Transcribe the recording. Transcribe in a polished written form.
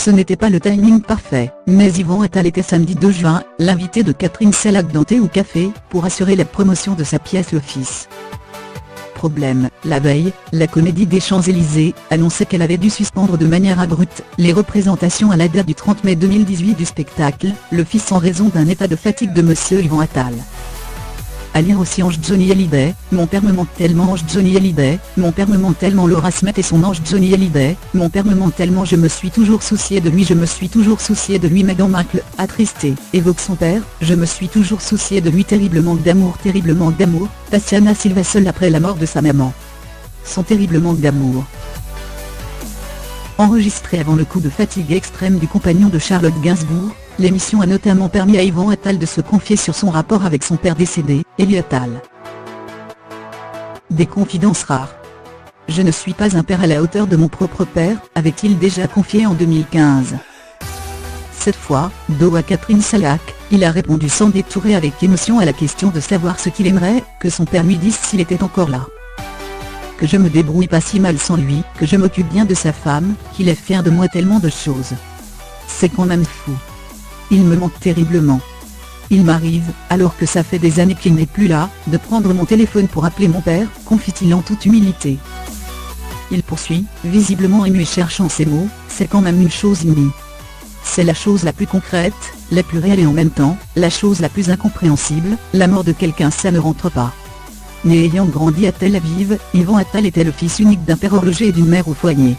Ce n'était pas le timing parfait, mais Yvan Attal était samedi 2 juin, l'invité de Catherine Salac-Danté au café, pour assurer la promotion de sa pièce L'Office. Problème, la veille, la Comédie des Champs-Élysées annonçait qu'elle avait dû suspendre de manière abrupte les représentations à la date du 30 mai 2018 du spectacle L'Office en raison d'un état de fatigue de monsieur Yvan Attal. À lire aussi Ange Johnny Hallyday, mon père me manque tellement Ange Johnny Hallyday, mon père me manque tellement Laura Smet et son Ange Johnny Hallyday, mon père me manque tellement je me suis toujours soucié de lui Meghan Markle, attristé, évoque son père, je me suis toujours soucié de lui terrible manque d'amour, Tatiana Silva seule après la mort de sa maman. Son terrible manque d'amour. Enregistré avant le coup de fatigue extrême du compagnon de Charlotte Gainsbourg, l'émission a notamment permis à Yvan Attal de se confier sur son rapport avec son père décédé, Élie Attal. Des confidences rares. Je ne suis pas un père à la hauteur de mon propre père, avait-il déjà confié en 2015. Cette fois, dos à Catherine Salac, il a répondu sans détourer avec émotion à la question de savoir ce qu'il aimerait que son père lui dise s'il était encore là. Que je me débrouille pas si mal sans lui, que je m'occupe bien de sa femme, qu'il est fier de moi tellement de choses. C'est quand même fou. Il me manque terriblement. Il m'arrive, alors que ça fait des années qu'il n'est plus là, de prendre mon téléphone pour appeler mon père, confie-t-il en toute humilité. Il poursuit, visiblement ému et cherchant ses mots, c'est quand même une chose inouïe. C'est la chose la plus concrète, la plus réelle et en même temps, la chose la plus incompréhensible, la mort de quelqu'un ça ne rentre pas. Né ayant grandi à Tel Aviv, Yvan Attal était le fils unique d'un père horloger et d'une mère au foyer.